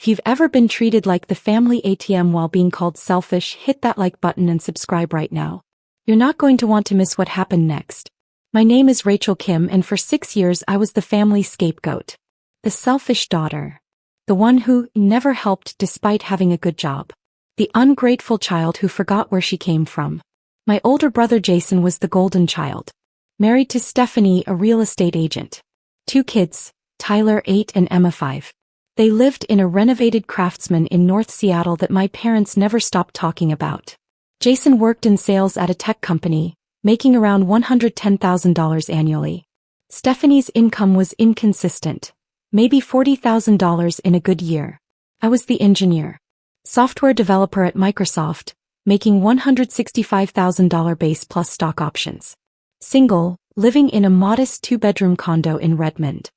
If you've ever been treated like the family ATM while being called selfish, hit that like button and subscribe right now. You're not going to want to miss what happened next. My name is Rachel Kim, and for 6 years I was the family scapegoat. The selfish daughter. The one who never helped despite having a good job. The ungrateful child who forgot where she came from. My older brother Jason was the golden child. Married to Stephanie, a real estate agent. 2 kids, Tyler 8 and Emma 5. They lived in a renovated Craftsman in North Seattle that my parents never stopped talking about. Jason worked in sales at a tech company, making around $110,000 annually. Stephanie's income was inconsistent, maybe $40,000 in a good year. I was the engineer. Software developer at Microsoft, making $165,000 base plus stock options. Single, living in a modest 2-bedroom condo in Redmond.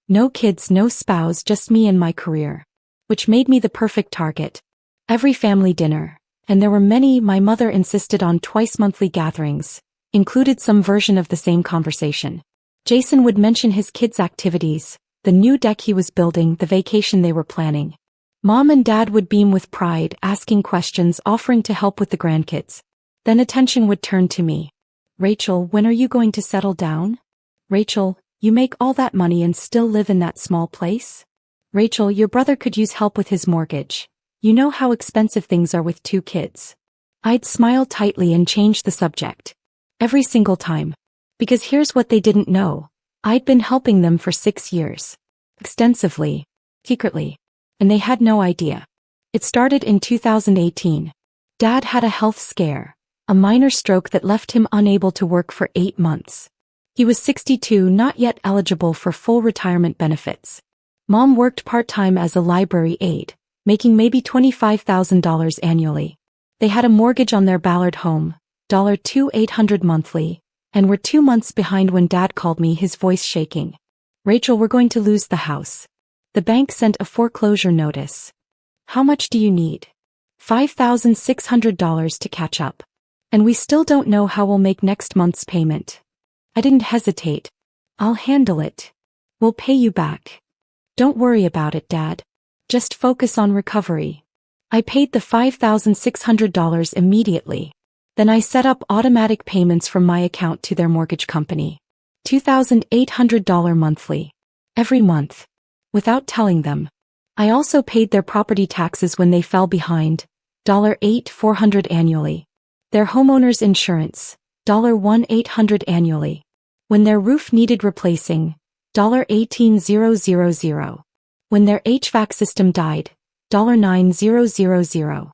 No kids, no spouse, just me and my career. Which made me the perfect target. Every family dinner, and there were many, my mother insisted on twice-monthly gatherings, included some version of the same conversation. Jason would mention his kids' activities, the new deck he was building, the vacation they were planning. Mom and Dad would beam with pride, asking questions, offering to help with the grandkids. Then attention would turn to me. Rachel, when are you going to settle down? Rachel, you make all that money and still live in that small place? Rachel, your brother could use help with his mortgage. You know how expensive things are with 2 kids. I'd smile tightly and change the subject. Every single time. Because here's what they didn't know. I'd been helping them for 6 years. Extensively. Secretly. And they had no idea. It started in 2018. Dad had a health scare. A minor stroke that left him unable to work for 8 months. He was 62, not yet eligible for full retirement benefits. Mom worked part-time as a library aide, making maybe $25,000 annually. They had a mortgage on their Ballard home, $2,800 monthly, and were 2 months behind when Dad called me, his voice shaking. Rachel, we're going to lose the house. The bank sent a foreclosure notice. How much do you need? $5,600 to catch up. And we still don't know how we'll make next month's payment. I didn't hesitate. I'll handle it. We'll pay you back. Don't worry about it, Dad. Just focus on recovery. I paid the $5,600 immediately. Then I set up automatic payments from my account to their mortgage company. $2,800 monthly. Every month. Without telling them. I also paid their property taxes when they fell behind. $8,400 annually. Their homeowner's insurance. $1,800 annually. When their roof needed replacing, $18,000. When their HVAC system died, $9,000.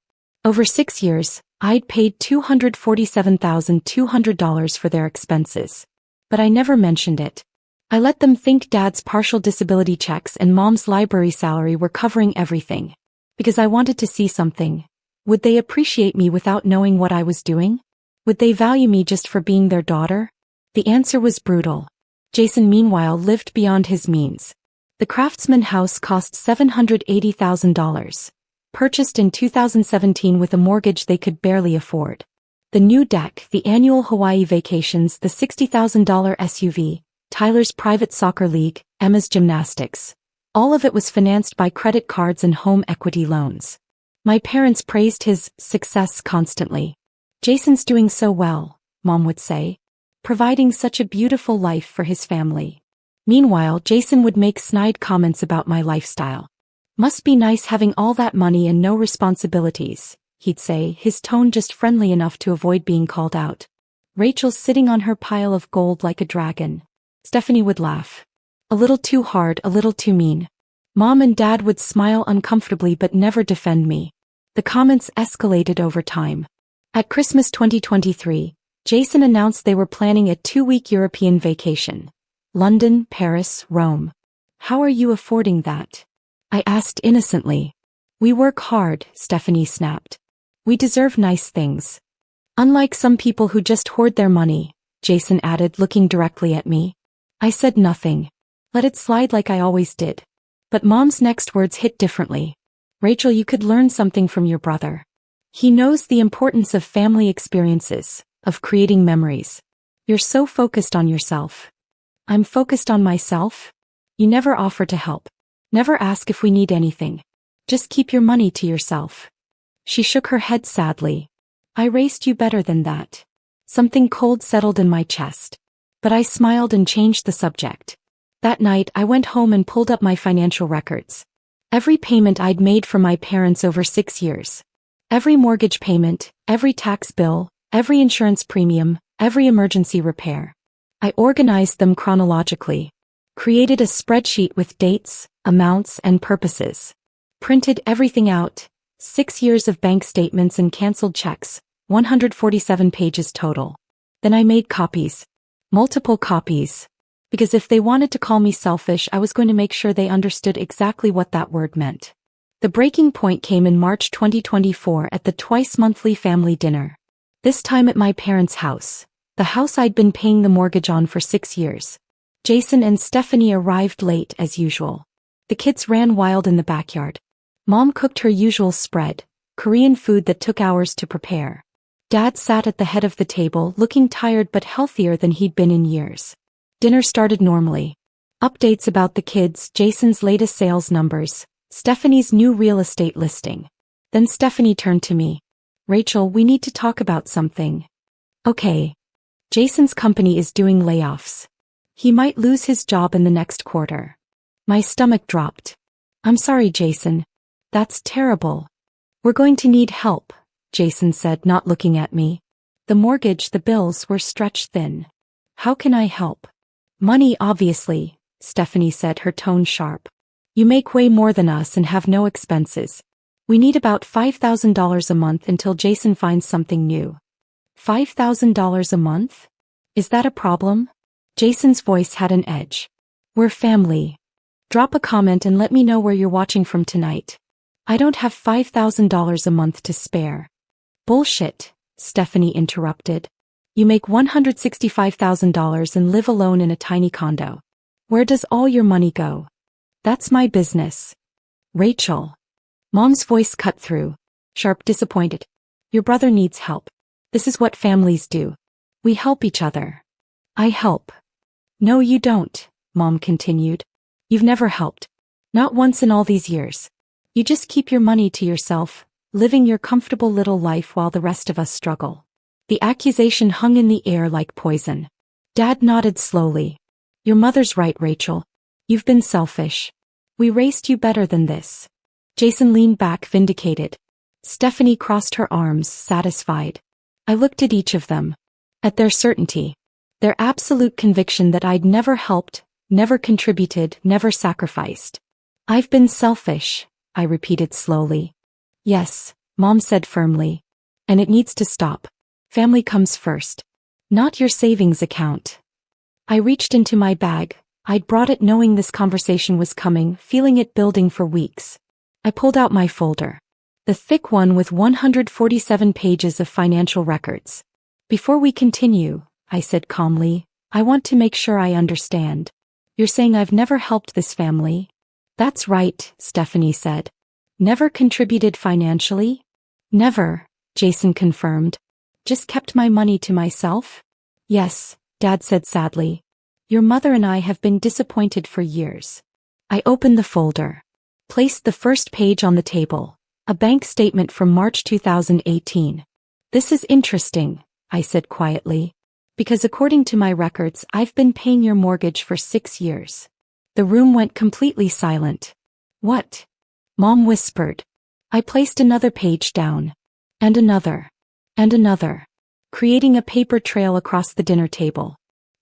Over 6 years, I'd paid $247,200 for their expenses. But I never mentioned it. I let them think Dad's partial disability checks and Mom's library salary were covering everything. Because I wanted to see something. Would they appreciate me without knowing what I was doing? Would they value me just for being their daughter? The answer was brutal. Jason, meanwhile, lived beyond his means. The Craftsman house cost $780,000. Purchased in 2017 with a mortgage they could barely afford. The new deck, the annual Hawaii vacations, the $60,000 SUV, Tyler's private soccer league, Emma's gymnastics. All of it was financed by credit cards and home equity loans. My parents praised his success constantly. Jason's doing so well, Mom would say. Providing such a beautiful life for his family. Meanwhile, Jason would make snide comments about my lifestyle. Must be nice having all that money and no responsibilities, he'd say, his tone just friendly enough to avoid being called out. Rachel's sitting on her pile of gold like a dragon. Stephanie would laugh. A little too hard, a little too mean. Mom and Dad would smile uncomfortably but never defend me. The comments escalated over time. At Christmas 2023, Jason announced they were planning a 2-week European vacation. London, Paris, Rome. How are you affording that? I asked innocently. We work hard, Stephanie snapped. We deserve nice things. Unlike some people who just hoard their money, Jason added, looking directly at me. I said nothing. Let it slide like I always did. But Mom's next words hit differently. Rachel, you could learn something from your brother. He knows the importance of family experiences, of creating memories. You're so focused on yourself. I'm focused on myself? You never offer to help. Never ask if we need anything. Just keep your money to yourself. She shook her head sadly. I raised you better than that. Something cold settled in my chest. But I smiled and changed the subject. That night I went home and pulled up my financial records. Every payment I'd made for my parents over 6 years. Every mortgage payment, every tax bill, every insurance premium, every emergency repair. I organized them chronologically. Created a spreadsheet with dates, amounts, and purposes. Printed everything out. 6 years of bank statements and canceled checks, 147 pages total. Then I made copies. Multiple copies. Because if they wanted to call me selfish, I was going to make sure they understood exactly what that word meant. The breaking point came in March 2024 at the twice-monthly family dinner. This time at my parents' house. The house I'd been paying the mortgage on for 6 years. Jason and Stephanie arrived late as usual. The kids ran wild in the backyard. Mom cooked her usual spread, Korean food that took hours to prepare. Dad sat at the head of the table looking tired but healthier than he'd been in years. Dinner started normally. Updates about the kids, Jason's latest sales numbers, Stephanie's new real estate listing. Then Stephanie turned to me. Rachel, we need to talk about something. Okay. Jason's company is doing layoffs. He might lose his job in the next quarter. My stomach dropped. I'm sorry, Jason. That's terrible. We're going to need help, Jason said, not looking at me. The mortgage, the bills were stretched thin. How can I help? Money, obviously, Stephanie said, her tone sharp. You make way more than us and have no expenses. We need about $5,000 a month until Jason finds something new. $5,000 a month? Is that a problem? Jason's voice had an edge. We're family. Drop a comment and let me know where you're watching from tonight. I don't have $5,000 a month to spare. Bullshit, Stephanie interrupted. You make $165,000 and live alone in a tiny condo. Where does all your money go? That's my business. Rachel. Mom's voice cut through. Sharp, disappointed. Your brother needs help. This is what families do. We help each other. I help. No, you don't, Mom continued. You've never helped. Not once in all these years. You just keep your money to yourself, living your comfortable little life while the rest of us struggle. The accusation hung in the air like poison. Dad nodded slowly. Your mother's right, Rachel. You've been selfish. We raised you better than this. Jason leaned back, vindicated. Stephanie crossed her arms, satisfied. I looked at each of them. At their certainty. Their absolute conviction that I'd never helped, never contributed, never sacrificed. I've been selfish, I repeated slowly. Yes, Mom said firmly. And it needs to stop. Family comes first. Not your savings account. I reached into my bag. I'd brought it knowing this conversation was coming, feeling it building for weeks. I pulled out my folder. The thick one with 147 pages of financial records. Before we continue, I said calmly, I want to make sure I understand. You're saying I've never helped this family? That's right, Stephanie said. Never contributed financially? Never, Jason confirmed. Just kept my money to myself? Yes, Dad said sadly. Your mother and I have been disappointed for years. I opened the folder. Placed the first page on the table. A bank statement from March 2018. This is interesting, I said quietly. Because according to my records, I've been paying your mortgage for 6 years. The room went completely silent. What? Mom whispered. I placed another page down. And another. And another. Creating a paper trail across the dinner table.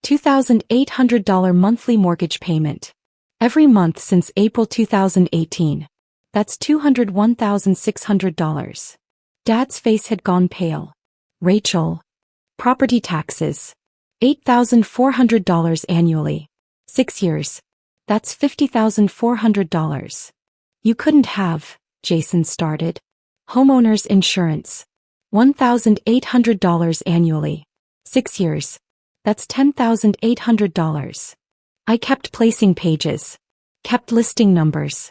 $2,800 monthly mortgage payment. Every month since April 2018. That's $201,600. Dad's face had gone pale. Rachel. Property taxes. $8,400 annually. 6 years. That's $50,400. You couldn't have, Jason started. Homeowner's insurance. $1,800 annually. 6 years. That's $10,800. I kept placing pages. Kept listing numbers.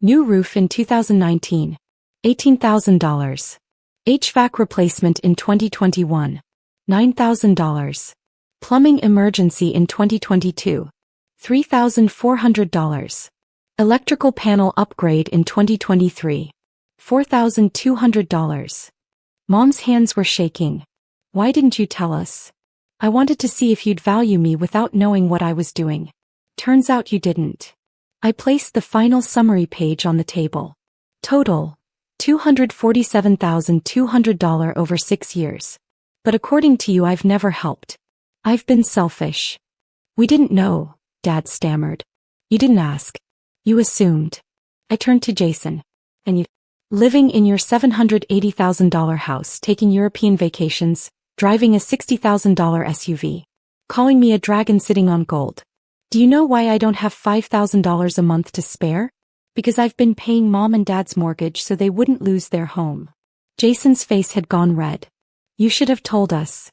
New roof in 2019. $18,000. HVAC replacement in 2021. $9,000. Plumbing emergency in 2022. $3,400. Electrical panel upgrade in 2023. $4,200. Mom's hands were shaking. Why didn't you tell us? I wanted to see if you'd value me without knowing what I was doing. Turns out you didn't. I placed the final summary page on the table. Total, $247,200 over 6 years. But according to you, I've never helped. I've been selfish. We didn't know, Dad stammered. You didn't ask. You assumed. I turned to Jason. And you, living in your $780,000 house, taking European vacations, driving a $60,000 SUV, calling me a dragon sitting on gold. Do you know why I don't have $5,000 a month to spare? Because I've been paying Mom and Dad's mortgage so they wouldn't lose their home. Jason's face had gone red. You should have told us.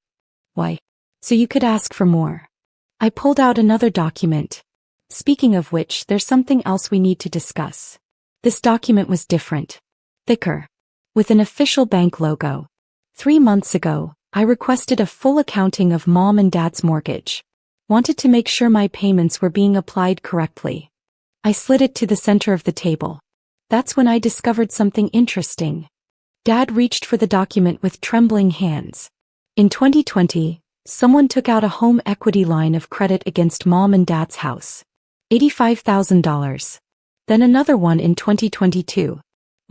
Why? So you could ask for more. I pulled out another document. Speaking of which, there's something else we need to discuss. This document was different. Thicker. With an official bank logo. 3 months ago, I requested a full accounting of Mom and Dad's mortgage. Wanted to make sure my payments were being applied correctly. I slid it to the center of the table. That's when I discovered something interesting. Dad reached for the document with trembling hands. In 2020, someone took out a home equity line of credit against Mom and Dad's house. $85,000. Then another one in 2022.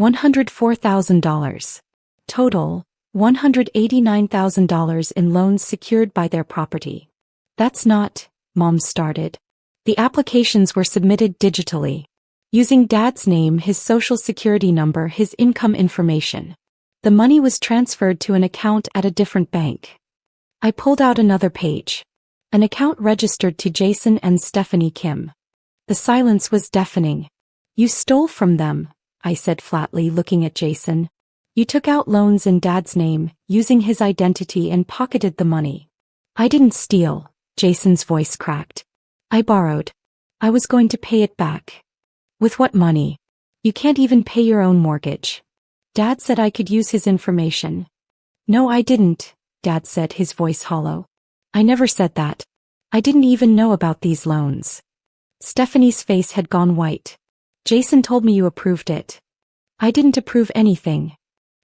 $104,000. Total, $189,000 in loans secured by their property. That's not, Mom started. The applications were submitted digitally. Using Dad's name, his social security number, his income information. The money was transferred to an account at a different bank. I pulled out another page. An account registered to Jason and Stephanie Kim. The silence was deafening. You stole from them, I said flatly, looking at Jason. You took out loans in Dad's name, using his identity, and pocketed the money. I didn't steal, Jason's voice cracked. I borrowed. I was going to pay it back. With what money? You can't even pay your own mortgage. Dad said I could use his information. No, I didn't, Dad said, his voice hollow. I never said that. I didn't even know about these loans. Stephanie's face had gone white. Jason told me you approved it. I didn't approve anything.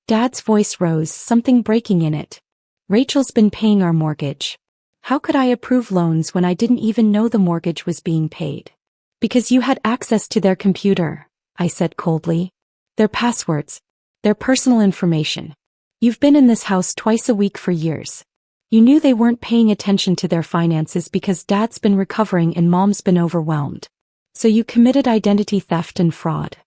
Dad's voice rose, something breaking in it. Rachel's been paying our mortgage. How could I approve loans when I didn't even know the mortgage was being paid? Because you had access to their computer, I said coldly. Their passwords. Their personal information. You've been in this house twice a week for years. You knew they weren't paying attention to their finances because Dad's been recovering and Mom's been overwhelmed. So you committed identity theft and fraud.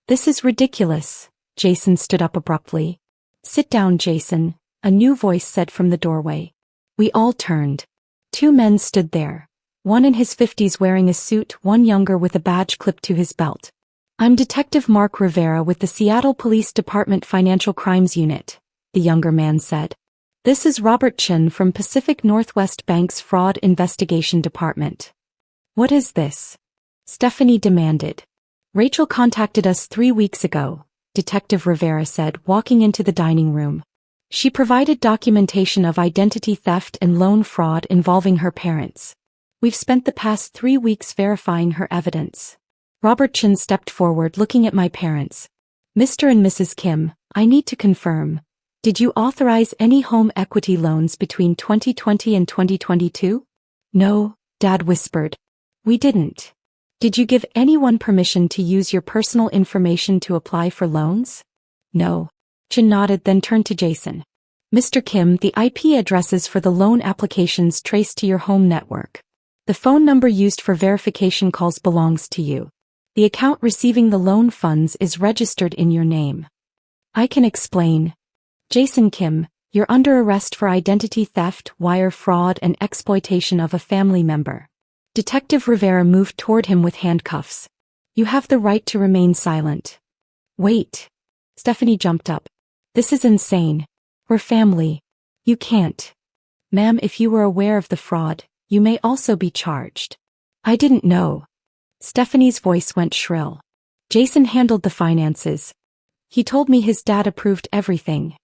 This is ridiculous, Jason stood up abruptly. Sit down, Jason, a new voice said from the doorway. We all turned. 2 men stood there. One in his 50s wearing a suit, one younger with a badge clipped to his belt. I'm Detective Mark Rivera with the Seattle Police Department Financial Crimes Unit, the younger man said. This is Robert Chen from Pacific Northwest Bank's Fraud Investigation Department. What is this? Stephanie demanded. Rachel contacted us 3 weeks ago, Detective Rivera said, walking into the dining room. She provided documentation of identity theft and loan fraud involving her parents. We've spent the past 3 weeks verifying her evidence. Robert Chen stepped forward, looking at my parents. Mr. and Mrs. Kim, I need to confirm. Did you authorize any home equity loans between 2020 and 2022? No, Dad whispered. We didn't. Did you give anyone permission to use your personal information to apply for loans? No. Chen nodded, then turned to Jason. Mr. Kim, the IP addresses for the loan applications traced to your home network. The phone number used for verification calls belongs to you. The account receiving the loan funds is registered in your name. I can explain. Jason Kim, you're under arrest for identity theft, wire fraud, and exploitation of a family member. Detective Rivera moved toward him with handcuffs. You have the right to remain silent. Wait. Stephanie jumped up. This is insane. We're family. You can't. Ma'am, if you were aware of the fraud, you may also be charged. I didn't know. Stephanie's voice went shrill. Jason handled the finances. He told me his dad approved everything.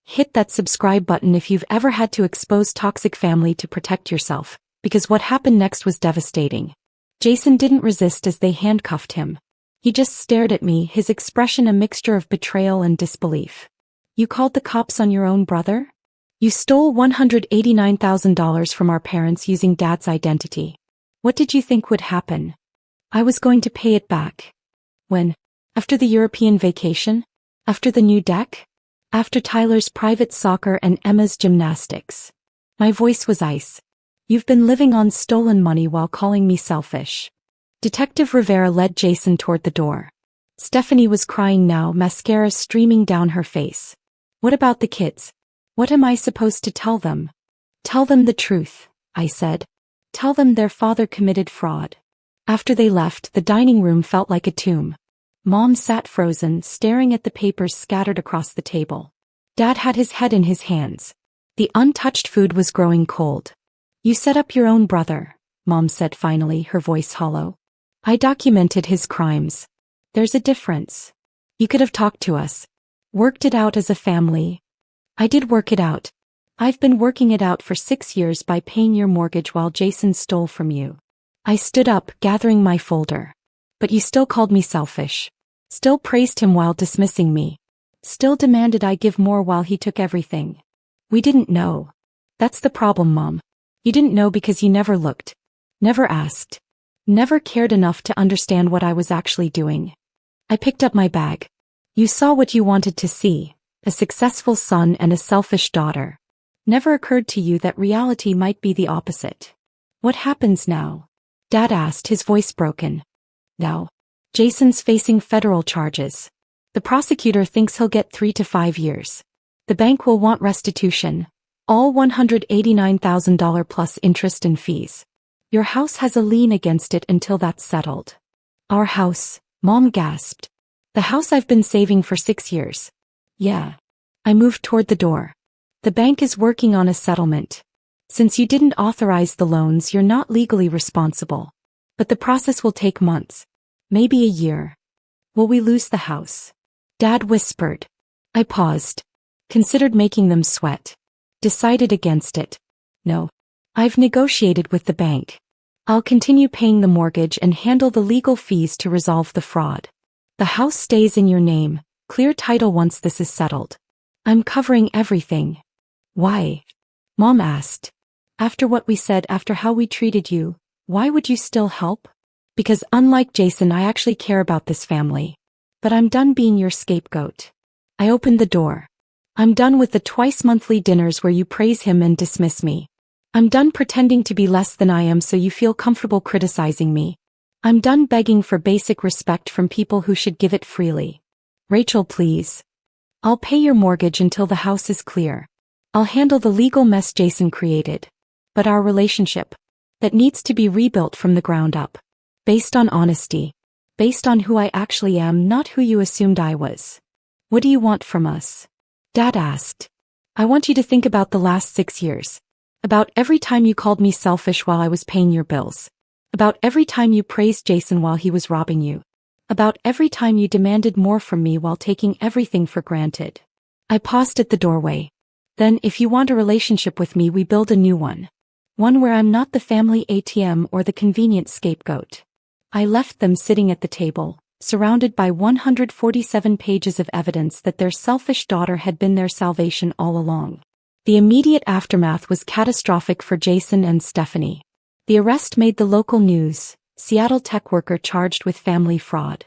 Hit that subscribe button if you've ever had to expose toxic family to protect yourself, because what happened next was devastating. Jason didn't resist as they handcuffed him. He just stared at me, his expression a mixture of betrayal and disbelief. You called the cops on your own brother? You stole $189,000 from our parents using Dad's identity. What did you think would happen? I was going to pay it back. When? After the European vacation? After the new deck? After Tyler's private soccer and Emma's gymnastics? My voice was ice. You've been living on stolen money while calling me selfish. Detective Rivera led Jason toward the door. Stephanie was crying now, mascara streaming down her face. What about the kids? What am I supposed to tell them? Tell them the truth, I said. Tell them their father committed fraud. After they left, the dining room felt like a tomb. Mom sat frozen, staring at the papers scattered across the table. Dad had his head in his hands. The untouched food was growing cold. You set up your own brother, Mom said finally, her voice hollow. I documented his crimes. There's a difference. You could have talked to us. Worked it out as a family. I did work it out. I've been working it out for 6 years by paying your mortgage while Jason stole from you. I stood up, gathering my folder. But you still called me selfish. Still praised him while dismissing me. Still demanded I give more while he took everything. We didn't know. That's the problem, Mom. You didn't know because you never looked. Never asked. Never cared enough to understand what I was actually doing. I picked up my bag. You saw what you wanted to see, a successful son and a selfish daughter. Never occurred to you that reality might be the opposite. What happens now? Dad asked, his voice broken. Now, Jason's facing federal charges. The prosecutor thinks he'll get 3 to 5 years. The bank will want restitution, all $189,000 plus interest and fees. Your house has a lien against it until that's settled. Our house, Mom gasped. The house I've been saving for 6 years. Yeah. I moved toward the door. The bank is working on a settlement. Since you didn't authorize the loans, you're not legally responsible. But the process will take months. Maybe a year. Will we lose the house? Dad whispered. I paused. Considered making them sweat. Decided against it. No. I've negotiated with the bank. I'll continue paying the mortgage and handle the legal fees to resolve the fraud. The house stays in your name, clear title once this is settled. I'm covering everything. Why? Mom asked. After what we said, after how we treated you, why would you still help? Because unlike Jason, I actually care about this family. But I'm done being your scapegoat. I opened the door. I'm done with the twice-monthly dinners where you praise him and dismiss me. I'm done pretending to be less than I am so you feel comfortable criticizing me. I'm done begging for basic respect from people who should give it freely. Rachel, please. I'll pay your mortgage until the house is clear. I'll handle the legal mess Jason created. But our relationship, that needs to be rebuilt from the ground up. Based on honesty. Based on who I actually am, not who you assumed I was. What do you want from us? Dad asked. I want you to think about the last 6 years. About every time you called me selfish while I was paying your bills. About every time you praised Jason while he was robbing you. About every time you demanded more from me while taking everything for granted. I paused at the doorway. Then, if you want a relationship with me, we build a new one. One where I'm not the family ATM or the convenient scapegoat. I left them sitting at the table, surrounded by 147 pages of evidence that their selfish daughter had been their salvation all along. The immediate aftermath was catastrophic for Jason and Stephanie. The arrest made the local news, Seattle tech worker charged with family fraud.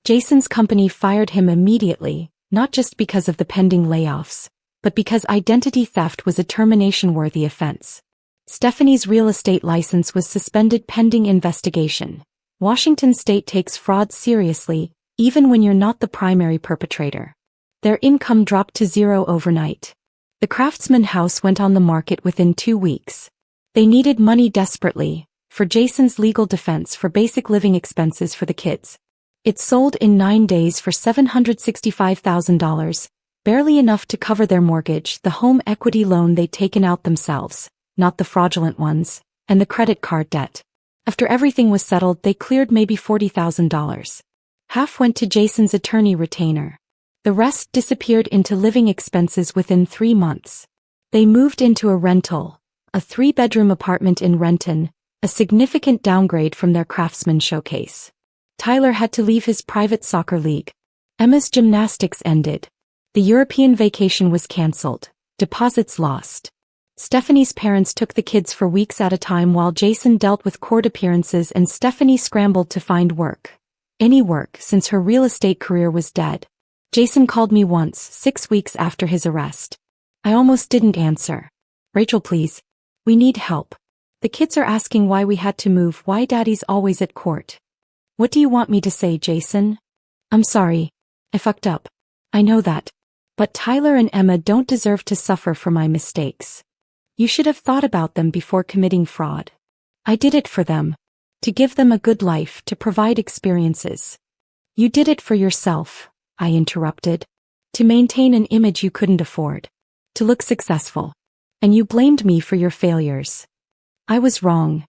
Jason's company fired him immediately, not just because of the pending layoffs, but because identity theft was a termination-worthy offense. Stephanie's real estate license was suspended pending investigation. Washington state takes fraud seriously, even when you're not the primary perpetrator. Their income dropped to zero overnight. The Craftsman house went on the market within 2 weeks. They needed money desperately, for Jason's legal defense for basic living expenses for the kids. It sold in 9 days for $765,000, barely enough to cover their mortgage, the home equity loan they'd taken out themselves, not the fraudulent ones, and the credit card debt. After everything was settled, they cleared maybe $40,000. Half went to Jason's attorney retainer. The rest disappeared into living expenses within 3 months. They moved into a rental, a 3-bedroom apartment in Renton, a significant downgrade from their Craftsman showcase. Tyler had to leave his private soccer league. Emma's gymnastics ended. The European vacation was cancelled. Deposits lost. Stephanie's parents took the kids for weeks at a time while Jason dealt with court appearances and Stephanie scrambled to find work. Any work, since her real estate career was dead. Jason called me once, 6 weeks after his arrest. I almost didn't answer. Rachel, please. We need help. The kids are asking why we had to move, why Daddy's always at court. What do you want me to say, Jason? I'm sorry. I fucked up. I know that. But Tyler and Emma don't deserve to suffer for my mistakes. You should have thought about them before committing fraud. I did it for them. To give them a good life, to provide experiences. You did it for yourself, I interrupted. To maintain an image you couldn't afford. To look successful. And you blamed me for your failures. I was wrong.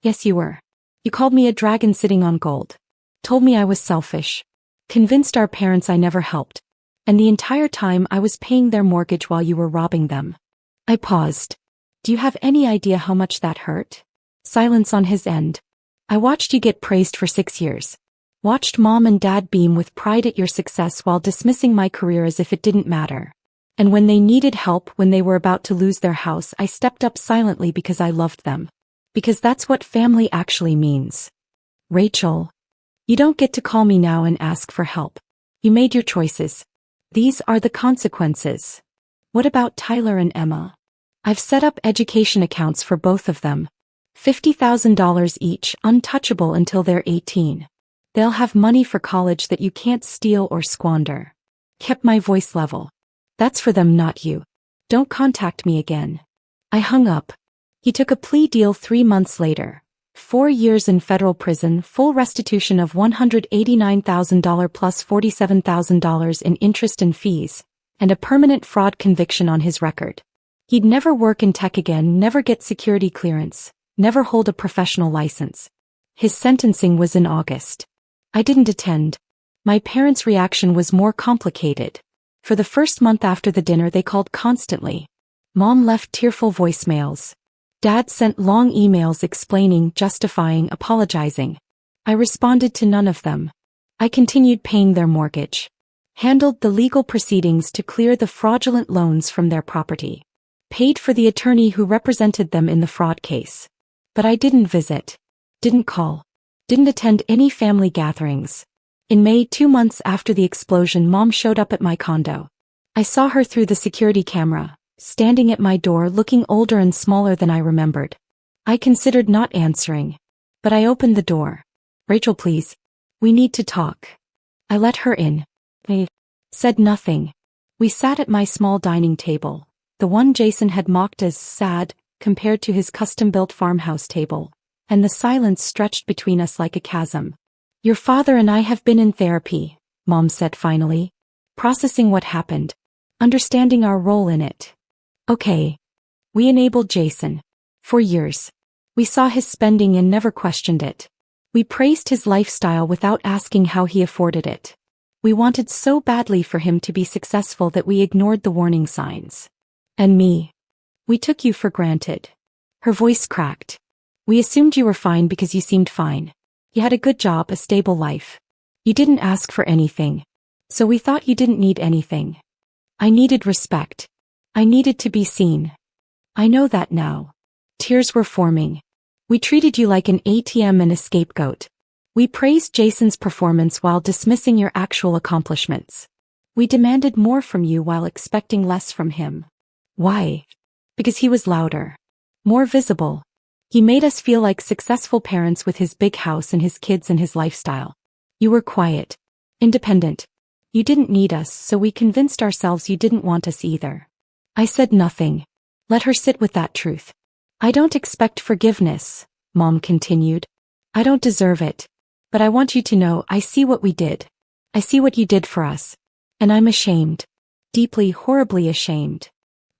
Yes, you were. You called me a dragon sitting on gold. Told me I was selfish. Convinced our parents I never helped. And the entire time I was paying their mortgage while you were robbing them. I paused. Do you have any idea how much that hurt? Silence on his end. I watched you get praised for 6 years. Watched Mom and Dad beam with pride at your success while dismissing my career as if it didn't matter. And when they needed help, when they were about to lose their house, I stepped up silently because I loved them. Because that's what family actually means. Rachel. You don't get to call me now and ask for help. You made your choices. These are the consequences. What about Tyler and Emma? I've set up education accounts for both of them. $50,000 each, untouchable until they're 18. They'll have money for college that you can't steal or squander. Kept my voice level. That's for them, not you. Don't contact me again. I hung up. He took a plea deal 3 months later. 4 years in federal prison, full restitution of $189,000 plus $47,000 in interest and fees, and a permanent fraud conviction on his record. He'd never work in tech again, never get security clearance, never hold a professional license. His sentencing was in August. I didn't attend. My parents' reaction was more complicated. For the first month after the dinner they called constantly. Mom left tearful voicemails. Dad sent long emails explaining, justifying, apologizing. I responded to none of them. I continued paying their mortgage. Handled the legal proceedings to clear the fraudulent loans from their property. Paid for the attorney who represented them in the fraud case. But I didn't visit. Didn't call. Didn't attend any family gatherings. In May, 2 months after the explosion, Mom showed up at my condo. I saw her through the security camera, standing at my door looking older and smaller than I remembered. I considered not answering. But I opened the door. Rachel, please. We need to talk. I let her in. I said nothing. We sat at my small dining table, the one Jason had mocked as sad, compared to his custom-built farmhouse table, and the silence stretched between us like a chasm. Your father and I have been in therapy, Mom said finally. Processing what happened. Understanding our role in it. Okay. We enabled Jason. For years. We saw his spending and never questioned it. We praised his lifestyle without asking how he afforded it. We wanted so badly for him to be successful that we ignored the warning signs. And me. We took you for granted. Her voice cracked. We assumed you were fine because you seemed fine. You had a good job, a stable life. You didn't ask for anything. So we thought you didn't need anything. I needed respect. I needed to be seen. I know that now. Tears were forming. We treated you like an ATM and a scapegoat. We praised Jason's performance while dismissing your actual accomplishments. We demanded more from you while expecting less from him. Why? Because he was louder. More visible. He made us feel like successful parents with his big house and his kids and his lifestyle. You were quiet. Independent. You didn't need us, so we convinced ourselves you didn't want us either. I said nothing. Let her sit with that truth. I don't expect forgiveness, Mom continued. I don't deserve it. But I want you to know I see what we did. I see what you did for us. And I'm ashamed. Deeply, horribly ashamed.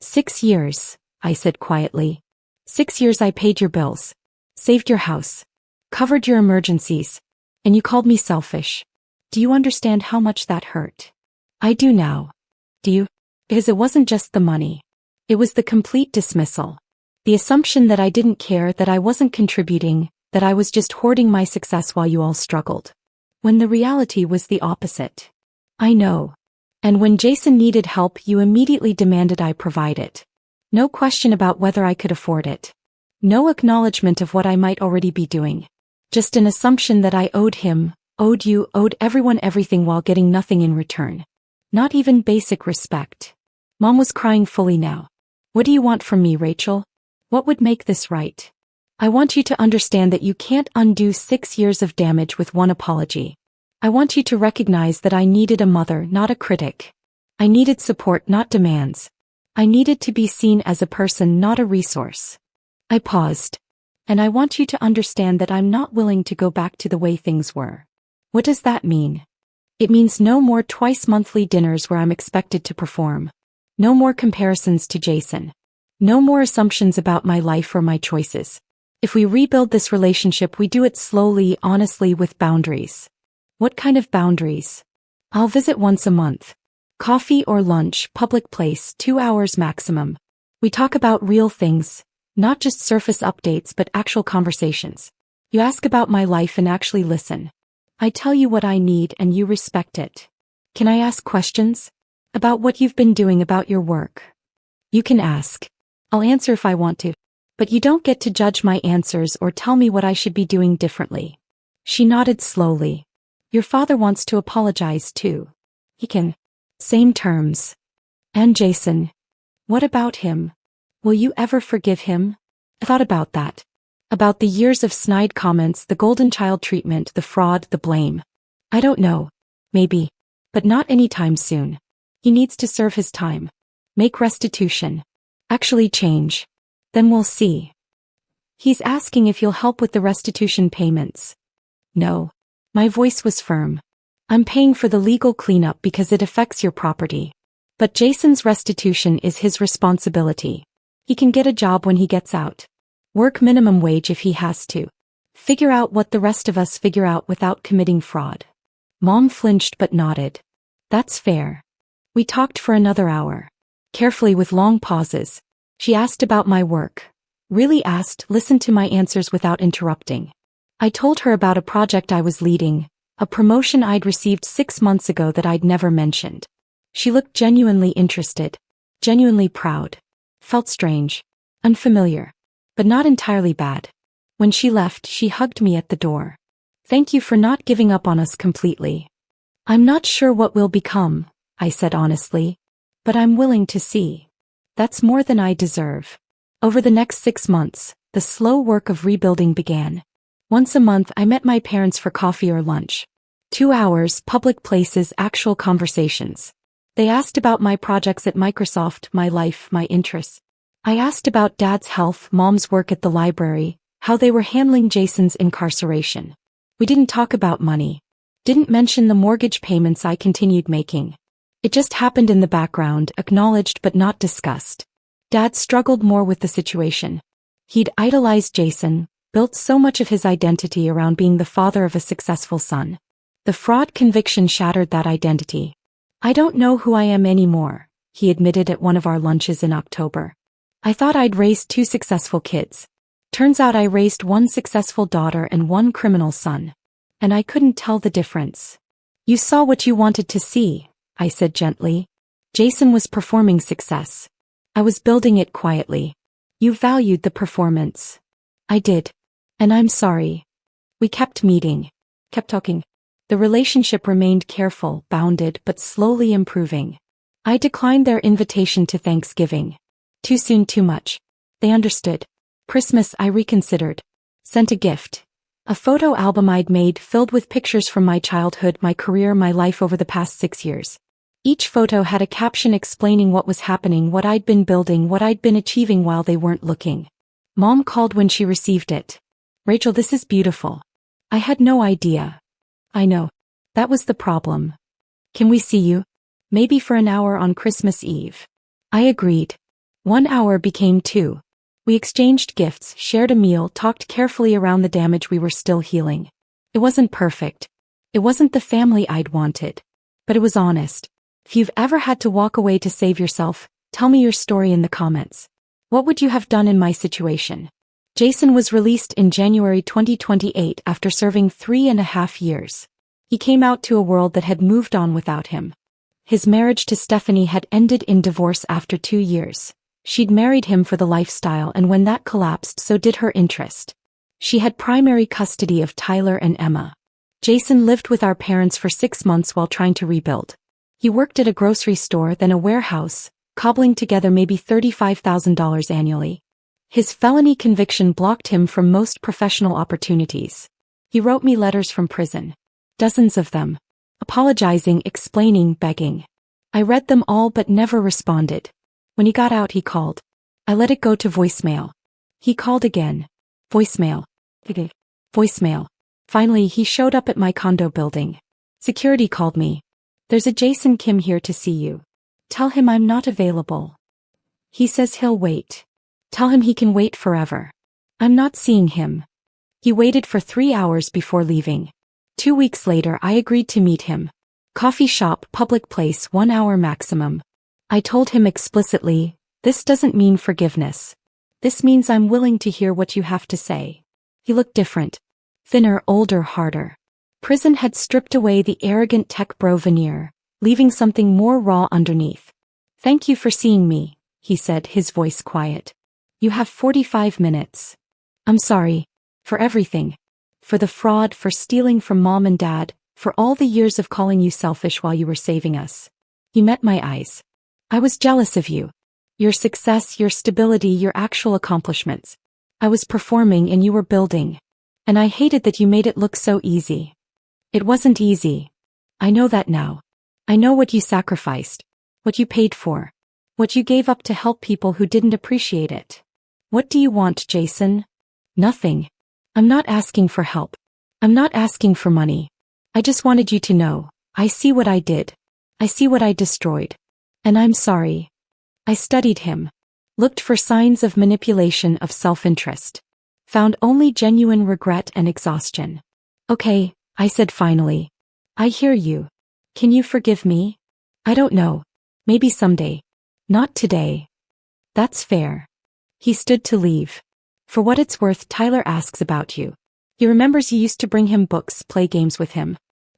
6 years, I said quietly. 6 years I paid your bills. Saved your house. Covered your emergencies. And you called me selfish. Do you understand how much that hurt? I do now. Do you? Because it wasn't just the money. It was the complete dismissal. The assumption that I didn't care, that I wasn't contributing, that I was just hoarding my success while you all struggled. when the reality was the opposite. I know. And when Jason needed help, you immediately demanded I provide it. No question about whether I could afford it. No acknowledgement of what I might already be doing. Just an assumption that I owed him, owed you, owed everyone everything while getting nothing in return. Not even basic respect. Mom was crying fully now. What do you want from me, Rachel? What would make this right? I want you to understand that you can't undo 6 years of damage with one apology. I want you to recognize that I needed a mother, not a critic. I needed support, not demands. I needed to be seen as a person, not a resource. I paused. And I want you to understand that I'm not willing to go back to the way things were. What does that mean? It means no more twice-monthly dinners where I'm expected to perform. No more comparisons to Jason. No more assumptions about my life or my choices. If we rebuild this relationship, we do it slowly, honestly, with boundaries. What kind of boundaries? I'll visit once a month. Coffee or lunch, public place, 2 hours maximum. We talk about real things, not just surface updates but actual conversations. You ask about my life and actually listen. I tell you what I need and you respect it. Can I ask questions? About what you've been doing, about your work? You can ask. I'll answer if I want to. But you don't get to judge my answers or tell me what I should be doing differently. She nodded slowly. Your father wants to apologize too. He can. Same terms. And Jason. What about him? Will you ever forgive him? I thought about that. About the years of snide comments, the golden child treatment, the fraud, the blame. I don't know. Maybe. But not anytime soon. He needs to serve his time. Make restitution. Actually change. Then we'll see. He's asking if you'll help with the restitution payments. No. My voice was firm. I'm paying for the legal cleanup because it affects your property. But Jason's restitution is his responsibility. He can get a job when he gets out. Work minimum wage if he has to. Figure out what the rest of us figure out without committing fraud. Mom flinched but nodded. That's fair. We talked for another hour. Carefully with long pauses. She asked about my work. Really asked, listened to my answers without interrupting. I told her about a project I was leading, a promotion I'd received 6 months ago that I'd never mentioned. She looked genuinely interested, genuinely proud. Felt strange, unfamiliar, but not entirely bad. When she left, she hugged me at the door. Thank you for not giving up on us completely. I'm not sure what we'll become, I said honestly, but I'm willing to see. That's more than I deserve. Over the next 6 months, the slow work of rebuilding began. Once a month I met my parents for coffee or lunch. 2 hours, public places, actual conversations. They asked about my projects at Microsoft, my life, my interests. I asked about Dad's health, Mom's work at the library, how they were handling Jason's incarceration. We didn't talk about money. Didn't mention the mortgage payments I continued making. It just happened in the background, acknowledged but not discussed. Dad struggled more with the situation. He'd idolized Jason, built so much of his identity around being the father of a successful son. The fraud conviction shattered that identity. I don't know who I am anymore, he admitted at one of our lunches in October. I thought I'd raised 2 successful kids. Turns out I raised 1 successful daughter and 1 criminal son. And I couldn't tell the difference. You saw what you wanted to see, I said gently. Jason was performing success. I was building it quietly. You valued the performance. I did. And I'm sorry. We kept meeting. Kept talking. The relationship remained careful, bounded, but slowly improving. I declined their invitation to Thanksgiving. Too soon, too much. They understood. Christmas I reconsidered. Sent a gift. A photo album I'd made filled with pictures from my childhood, my career, my life over the past 6 years. Each photo had a caption explaining what was happening, what I'd been building, what I'd been achieving while they weren't looking. Mom called when she received it. Rachel, this is beautiful. I had no idea. I know. That was the problem. Can we see you? Maybe for an hour on Christmas Eve. I agreed. 1 hour became 2. We exchanged gifts, shared a meal, talked carefully around the damage we were still healing. It wasn't perfect. It wasn't the family I'd wanted. But it was honest. If you've ever had to walk away to save yourself, tell me your story in the comments. What would you have done in my situation? Jason was released in January 2028 after serving 3.5 years. He came out to a world that had moved on without him. His marriage to Stephanie had ended in divorce after 2 years. She'd married him for the lifestyle, and when that collapsed, so did her interest. She had primary custody of Tyler and Emma. Jason lived with our parents for 6 months while trying to rebuild. He worked at a grocery store, then a warehouse, cobbling together maybe $35,000 annually. His felony conviction blocked him from most professional opportunities. He wrote me letters from prison. Dozens of them. Apologizing, explaining, begging. I read them all but never responded. When he got out, he called. I let it go to voicemail. He called again. Voicemail. Voicemail. Finally, he showed up at my condo building. Security called me. There's a Jason Kim here to see you. Tell him I'm not available. He says he'll wait. Tell him he can wait forever. I'm not seeing him. He waited for 3 hours before leaving. 2 weeks later, I agreed to meet him. Coffee shop, public place, 1 hour maximum. I told him explicitly, this doesn't mean forgiveness. This means I'm willing to hear what you have to say. He looked different. Thinner, older, harder. Prison had stripped away the arrogant tech bro veneer, leaving something more raw underneath. Thank you for seeing me, he said, his voice quiet. You have 45 minutes. I'm sorry. For everything. For the fraud, for stealing from mom and dad, for all the years of calling you selfish while you were saving us. He met my eyes. I was jealous of you. Your success, your stability, your actual accomplishments. I was performing and you were building. And I hated that you made it look so easy. It wasn't easy. I know that now. I know what you sacrificed. What you paid for. What you gave up to help people who didn't appreciate it. What do you want, Jason? Nothing. I'm not asking for help. I'm not asking for money. I just wanted you to know, I see what I did. I see what I destroyed. And I'm sorry. I studied him. Looked for signs of manipulation, of self-interest. Found only genuine regret and exhaustion. Okay, I said finally. I hear you. Can you forgive me? I don't know. Maybe someday. Not today. That's fair. He stood to leave. For what it's worth, Tyler asks about you. He remembers you used to bring him books, play games with him.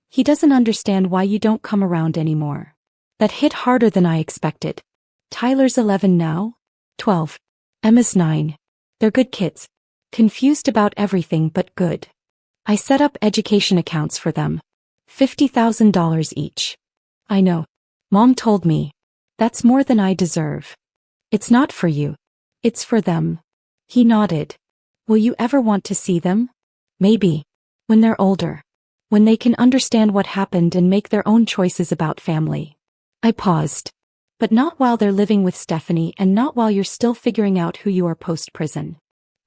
He doesn't understand why you don't come around anymore. That hit harder than I expected. Tyler's 11 now? 12. Emma's 9. They're good kids. Confused about everything but good. I set up education accounts for them. $50,000 each. I know. Mom told me. That's more than I deserve. It's not for you. It's for them. He nodded. Will you ever want to see them? Maybe. When they're older. When they can understand what happened and make their own choices about family. I paused. But not while they're living with Stephanie, and not while you're still figuring out who you are post-prison.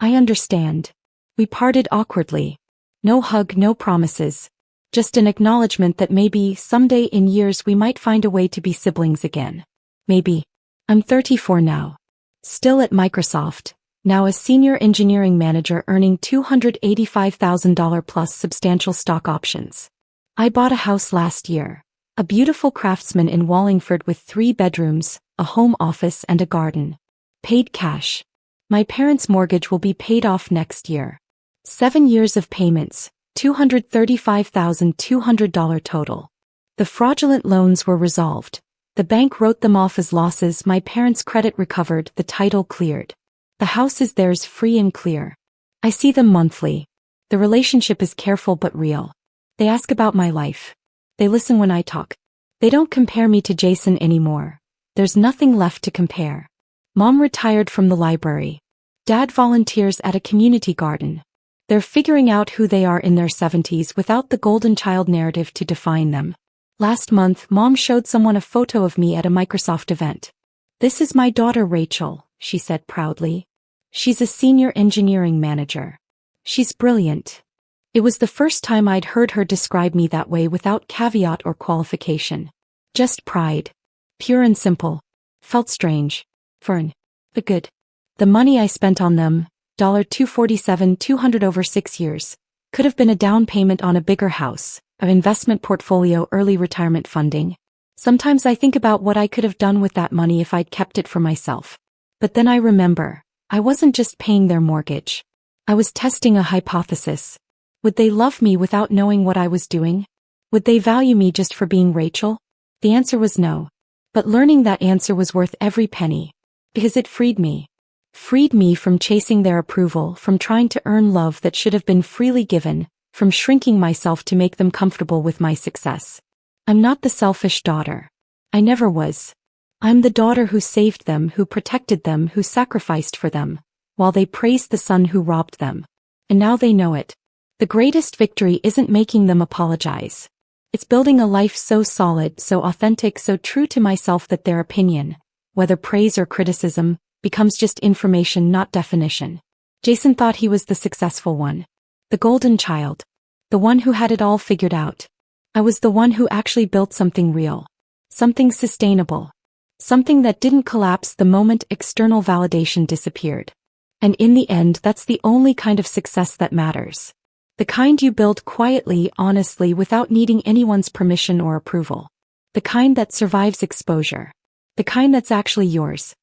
I understand. We parted awkwardly. No hug, no promises. Just an acknowledgement that maybe, someday in years, we might find a way to be siblings again. Maybe. I'm 34 now. Still at Microsoft. Now a senior engineering manager earning $285,000 plus substantial stock options. I bought a house last year. A beautiful Craftsman in Wallingford with 3 bedrooms, a home office and a garden. Paid cash. My parents' mortgage will be paid off next year. 7 years of payments, $235,200 total. The fraudulent loans were resolved. The bank wrote them off as losses, my parents' credit recovered, the title cleared. The house is theirs free and clear. I see them monthly. The relationship is careful but real. They ask about my life. They listen when I talk. They don't compare me to Jason anymore. There's nothing left to compare. Mom retired from the library. Dad volunteers at a community garden. They're figuring out who they are in their 70s without the golden child narrative to define them. Last month, Mom showed someone a photo of me at a Microsoft event. This is my daughter Rachel, she said proudly. She's a senior engineering manager. She's brilliant. It was the first time I'd heard her describe me that way without caveat or qualification. Just pride. Pure and simple. Felt strange. Fern. But good. The money I spent on them, $247,200 over 6 years, could have been a down payment on a bigger house, an investment portfolio, early retirement funding. Sometimes I think about what I could have done with that money if I'd kept it for myself. But then I remember, I wasn't just paying their mortgage. I was testing a hypothesis. Would they love me without knowing what I was doing? Would they value me just for being Rachel? The answer was no. But learning that answer was worth every penny. Because it freed me. Freed me from chasing their approval, from trying to earn love that should have been freely given, from shrinking myself to make them comfortable with my success. I'm not the selfish daughter. I never was. I'm the daughter who saved them, who protected them, who sacrificed for them, while they praised the son who robbed them. And now they know it. The greatest victory isn't making them apologize. It's building a life so solid, so authentic, so true to myself that their opinion, whether praise or criticism, becomes just information, not definition. Jason thought he was the successful one. The golden child. The one who had it all figured out. I was the one who actually built something real. Something sustainable. Something that didn't collapse the moment external validation disappeared. And in the end, that's the only kind of success that matters. The kind you build quietly, honestly, without needing anyone's permission or approval. The kind that survives exposure. The kind that's actually yours.